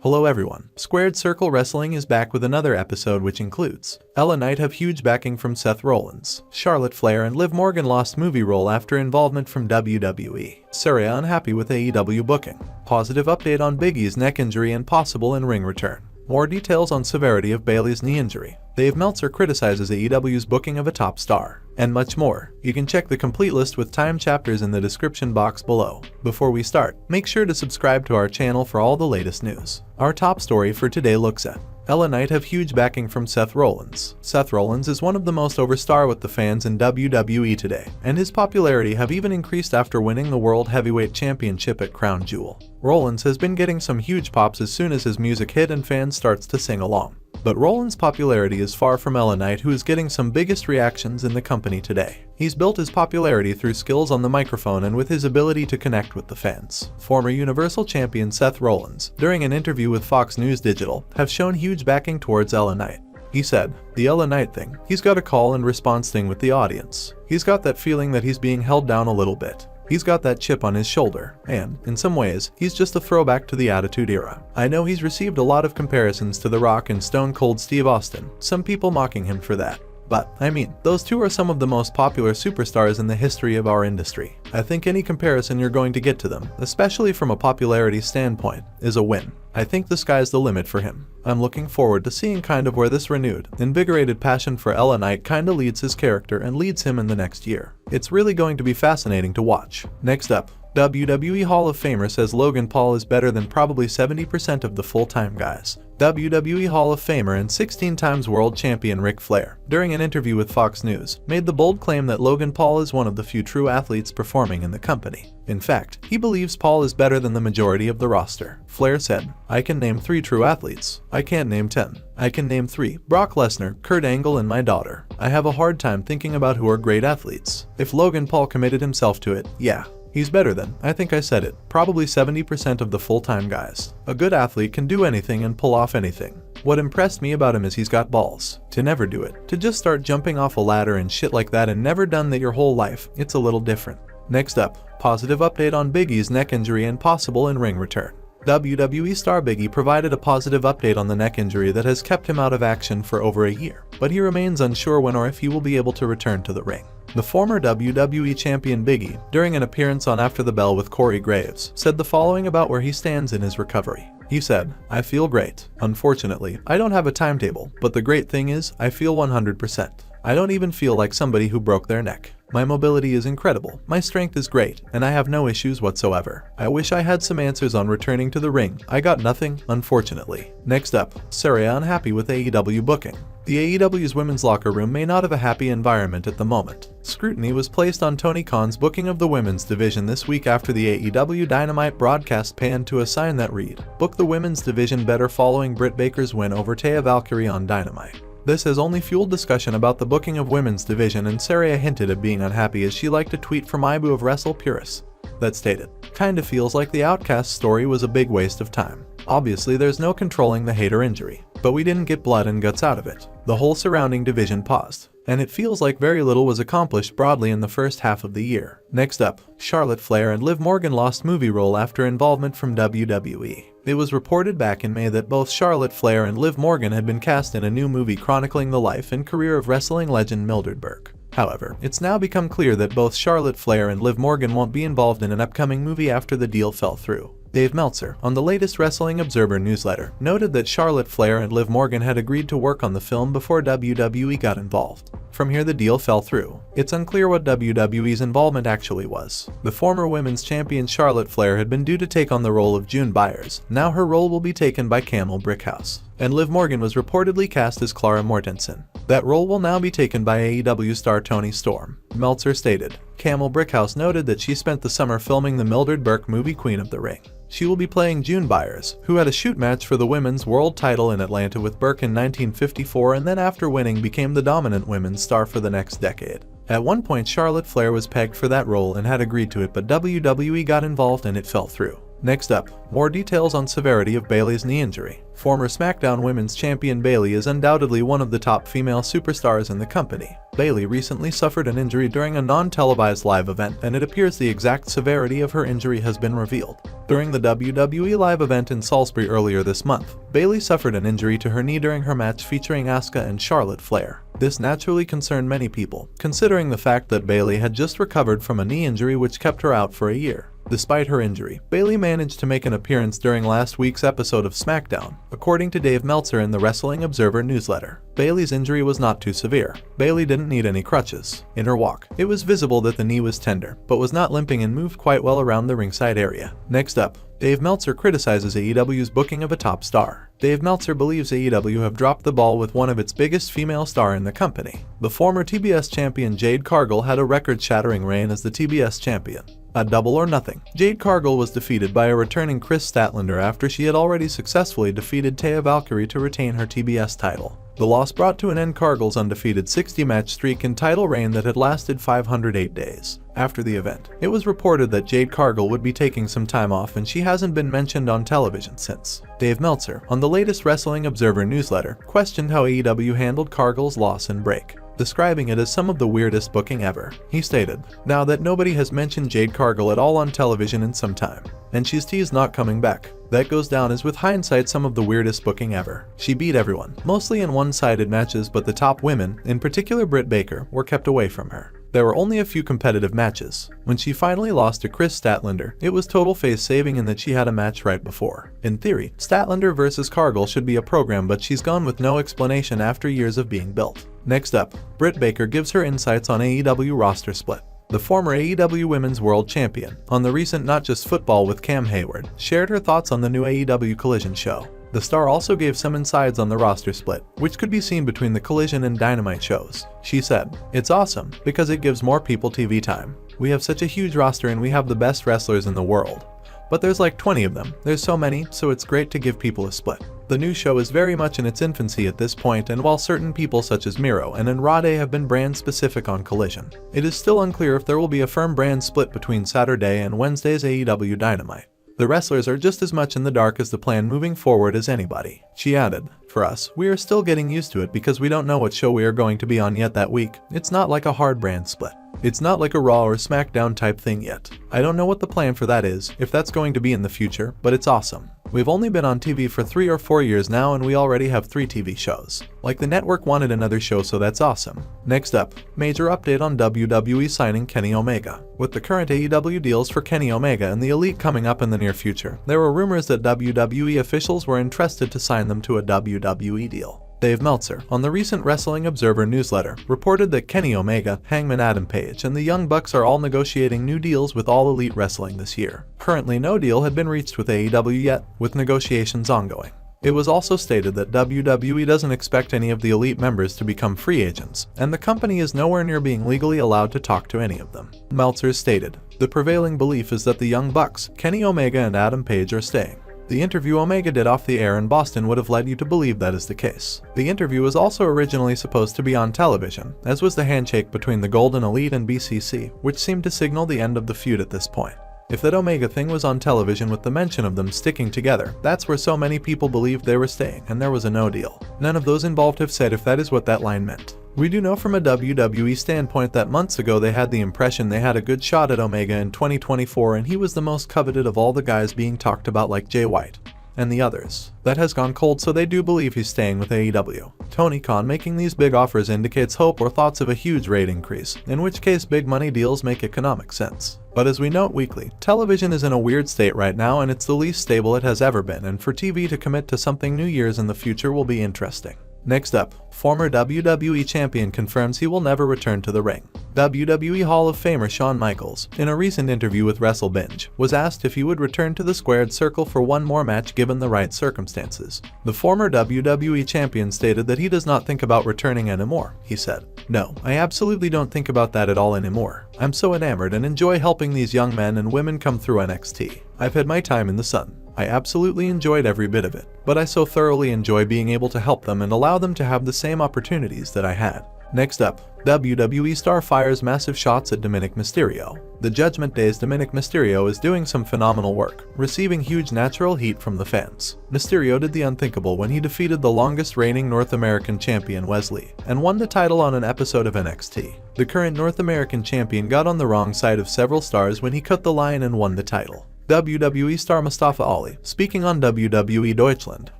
Hello everyone, SquaredCircle Wrestling is back with another episode which includes LA Knight have huge backing from Seth Rollins, Charlotte Flair and Liv Morgan lost movie role after involvement from WWE, Saraya unhappy with AEW booking, positive update on Big E's neck injury and possible in-ring return, more details on severity of Bayley's knee injury, Meltzer criticizes AEW's booking of a top star, and much more. You can check the complete list with time chapters in the description box below. Before we start, make sure to subscribe to our channel for all the latest news. Our top story for today looks at LA Knight have huge backing from Seth Rollins. Seth Rollins is one of the most over stars with the fans in WWE today, and his popularity have even increased after winning the World Heavyweight Championship at Crown Jewel. Rollins has been getting some huge pops as soon as his music hit and fans starts to sing along. But Rollins' popularity is far from LA Knight, who is getting some biggest reactions in the company today. He's built his popularity through skills on the microphone and with his ability to connect with the fans. Former Universal Champion Seth Rollins, during an interview with Fox News Digital, have shown huge backing towards LA Knight. He said, the LA Knight thing, he's got a call and response thing with the audience. He's got that feeling that he's being held down a little bit. He's got that chip on his shoulder, and, in some ways, he's just a throwback to the Attitude Era. I know he's received a lot of comparisons to The Rock and Stone Cold Steve Austin, some people mocking him for that. But, I mean, those two are some of the most popular superstars in the history of our industry. I think any comparison you're going to get to them, especially from a popularity standpoint, is a win. I think the sky's the limit for him. I'm looking forward to seeing kind of where this renewed, invigorated passion for LA Knight kinda leads his character and leads him in the next year. It's really going to be fascinating to watch. Next up, WWE Hall of Famer says Logan Paul is better than probably 70% of the full-time guys. WWE Hall of Famer and 16 times world champion Ric Flair, during an interview with Fox News, made the bold claim that Logan Paul is one of the few true athletes performing in the company. In fact, he believes Paul is better than the majority of the roster. Flair said, I can name 3 true athletes. I can't name 10. I can name 3. Brock Lesnar, Kurt Angle and my daughter. I have a hard time thinking about who are great athletes. If Logan Paul committed himself to it, yeah. He's better than, I think I said it, probably 70% of the full-time guys. A good athlete can do anything and pull off anything. What impressed me about him is he's got balls. To never do it. To just start jumping off a ladder and shit like that and never done that your whole life, it's a little different. Next up, positive update on Big E's neck injury and possible in-ring return. WWE star Big E provided a positive update on the neck injury that has kept him out of action for over a year, but he remains unsure when or if he will be able to return to the ring. The former WWE Champion Big E, during an appearance on After the Bell with Corey Graves, said the following about where he stands in his recovery. He said, I feel great. Unfortunately, I don't have a timetable, but the great thing is, I feel 100%. I don't even feel like somebody who broke their neck. My mobility is incredible, my strength is great, and I have no issues whatsoever. I wish I had some answers on returning to the ring. I got nothing, unfortunately. Next up, Saraya unhappy with AEW booking. The AEW's women's locker room may not have a happy environment at the moment. Scrutiny was placed on Tony Khan's booking of the women's division this week after the AEW Dynamite broadcast panned to a sign that read, book the women's division better following Britt Baker's win over Taya Valkyrie on Dynamite. This has only fueled discussion about the booking of women's division, and Saraya hinted at being unhappy as she liked a tweet from Ibu of Wrestle Purists that stated, kinda feels like the Outcast story was a big waste of time. Obviously there's no controlling the hater injury, but we didn't get blood and guts out of it. The whole surrounding division paused, and it feels like very little was accomplished broadly in the first half of the year. Next up, Charlotte Flair and Liv Morgan lost movie role after involvement from WWE. It was reported back in May that both Charlotte Flair and Liv Morgan had been cast in a new movie chronicling the life and career of wrestling legend Mildred Burke. However, it's now become clear that both Charlotte Flair and Liv Morgan won't be involved in an upcoming movie after the deal fell through. Meltzer, on the latest Wrestling Observer newsletter, noted that Charlotte Flair and Liv Morgan had agreed to work on the film before WWE got involved. From here the deal fell through. It's unclear what WWE's involvement actually was. The former women's champion Charlotte Flair had been due to take on the role of June Byers. Now her role will be taken by Camille Brickhouse. And Liv Morgan was reportedly cast as Clara Mortensen. That role will now be taken by AEW star Toni Storm, Meltzer stated. Camille Brickhouse noted that she spent the summer filming the Mildred Burke movie Queen of the Ring. She will be playing June Byers, who had a shoot match for the women's world title in Atlanta with Burke in 1954 and then after winning became the dominant women's star for the next decade. At one point Charlotte Flair was pegged for that role and had agreed to it, but WWE got involved and it fell through. Next up, more details on severity of Bayley's knee injury. Former SmackDown Women's Champion Bayley is undoubtedly one of the top female superstars in the company. Bayley recently suffered an injury during a non-televised live event, and it appears the exact severity of her injury has been revealed. During the WWE live event in Salisbury earlier this month, Bayley suffered an injury to her knee during her match featuring Asuka and Charlotte Flair. This naturally concerned many people, considering the fact that Bayley had just recovered from a knee injury which kept her out for a year. Despite her injury, Bayley managed to make an appearance during last week's episode of SmackDown, according to Dave Meltzer in the Wrestling Observer newsletter. Bayley's injury was not too severe. Bayley didn't need any crutches. In her walk, it was visible that the knee was tender, but was not limping and moved quite well around the ringside area. Next up, Dave Meltzer criticizes AEW's booking of a top star. Dave Meltzer believes AEW have dropped the ball with one of its biggest female star in the company. The former TBS champion Jade Cargill had a record-shattering reign as the TBS champion. At Double or Nothing, Jade Cargill was defeated by a returning Chris Statlander after she had already successfully defeated Taya Valkyrie to retain her TBS title. The loss brought to an end Cargill's undefeated 60-match streak and title reign that had lasted 508 days. After the event, it was reported that Jade Cargill would be taking some time off, and she hasn't been mentioned on television since. Dave Meltzer, on the latest Wrestling Observer newsletter, questioned how AEW handled Cargill's loss and break, describing it as some of the weirdest booking ever. He stated, "Now that nobody has mentioned Jade Cargill at all on television in some time, and she's teased not coming back, that goes down as with hindsight some of the weirdest booking ever. She beat everyone, mostly in one-sided matches, but the top women, in particular Britt Baker, were kept away from her. There were only a few competitive matches. When she finally lost to Chris Statlander, it was total face saving in that she had a match right before. In theory, Statlander versus Cargill should be a program, but she's gone with no explanation after years of being built." Next up, Britt Baker gives her insights on AEW roster split. The former AEW Women's World Champion, on the recent Not Just Football with Cam Hayward, shared her thoughts on the new AEW Collision show. The star also gave some insights on the roster split, which could be seen between the Collision and Dynamite shows. She said, "It's awesome, because it gives more people TV time. We have such a huge roster and we have the best wrestlers in the world. But there's like 20 of them. There's so many, so it's great to give people a split." The new show is very much in its infancy at this point, and while certain people such as Miro and Andrade have been brand specific on Collision, it is still unclear if there will be a firm brand split between Saturday and Wednesday's AEW Dynamite. The wrestlers are just as much in the dark as the plan moving forward as anybody. She added, "For us, we are still getting used to it because we don't know what show we are going to be on yet that week. It's not like a hard brand split. It's not like a Raw or SmackDown type thing yet. I don't know what the plan for that is, if that's going to be in the future, but it's awesome. We've only been on TV for 3 or 4 years now, and we already have 3 TV shows. Like, the network wanted another show, so that's awesome." Next up, major update on WWE signing Kenny Omega. With the current AEW deals for Kenny Omega and the Elite coming up in the near future, there were rumors that WWE officials were interested to sign them to a WWE deal. Dave Meltzer, on the recent Wrestling Observer newsletter, reported that Kenny Omega, Hangman Adam Page, and the Young Bucks are all negotiating new deals with All Elite Wrestling this year. Currently, no deal had been reached with AEW yet, with negotiations ongoing. It was also stated that WWE doesn't expect any of the Elite members to become free agents, and the company is nowhere near being legally allowed to talk to any of them. Meltzer stated, "The prevailing belief is that the Young Bucks, Kenny Omega and Adam Page are staying. The interview Omega did off the air in Boston would have led you to believe that is the case. The interview was also originally supposed to be on television, as was the handshake between the Golden Elite and BCC, which seemed to signal the end of the feud at this point. If that Omega thing was on television with the mention of them sticking together, that's where so many people believed they were staying, and there was a no deal. None of those involved have said if that is what that line meant. We do know from a WWE standpoint that months ago they had the impression they had a good shot at Omega in 2024, and he was the most coveted of all the guys being talked about, like Jay White and the others. That has gone cold, so they do believe he's staying with AEW. Tony Khan making these big offers indicates hope or thoughts of a huge rate increase, in which case big money deals make economic sense. But as we note weekly, television is in a weird state right now, and it's the least stable it has ever been, and for TV to commit to something new years in the future will be interesting. Next up, former WWE Champion confirms he will never return to the ring. WWE Hall of Famer Shawn Michaels, in a recent interview with WrestleBinge, was asked if he would return to the Squared Circle for one more match given the right circumstances. The former WWE Champion stated that he does not think about returning anymore. He said, "No, I absolutely don't think about that at all anymore. I'm so enamored and enjoy helping these young men and women come through NXT. I've had my time in the sun. I absolutely enjoyed every bit of it, but I so thoroughly enjoy being able to help them and allow them to have the same opportunities that I had. Next up, WWE star fires massive shots at Dominik Mysterio. The Judgment Day's Dominik Mysterio is doing some phenomenal work, receiving huge natural heat from the fans. Mysterio did the unthinkable when he defeated the longest reigning North American champion Wesley, and won the title on an episode of NXT. The current North American champion got on the wrong side of several stars when he cut the line and won the title. WWE star Mustafa Ali, speaking on WWE Deutschland,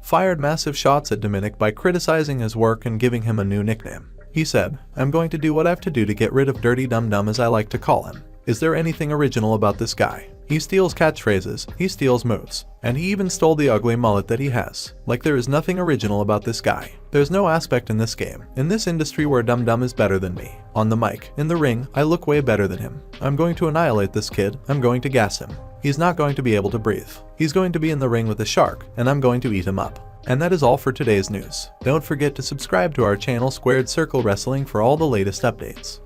fired massive shots at Dominik by criticizing his work and giving him a new nickname. He said, "I'm going to do what I have to do to get rid of Dirty Dum Dum, as I like to call him. Is there anything original about this guy? He steals catchphrases, he steals moves, and he even stole the ugly mullet that he has. Like, there is nothing original about this guy. There's no aspect in this game, in this industry, where Dum Dum is better than me. On the mic, in the ring, I look way better than him. I'm going to annihilate this kid, I'm going to gas him. He's not going to be able to breathe. He's going to be in the ring with a shark, and I'm going to eat him up." And that is all for today's news. Don't forget to subscribe to our channel SquaredCircle Wrestling for all the latest updates.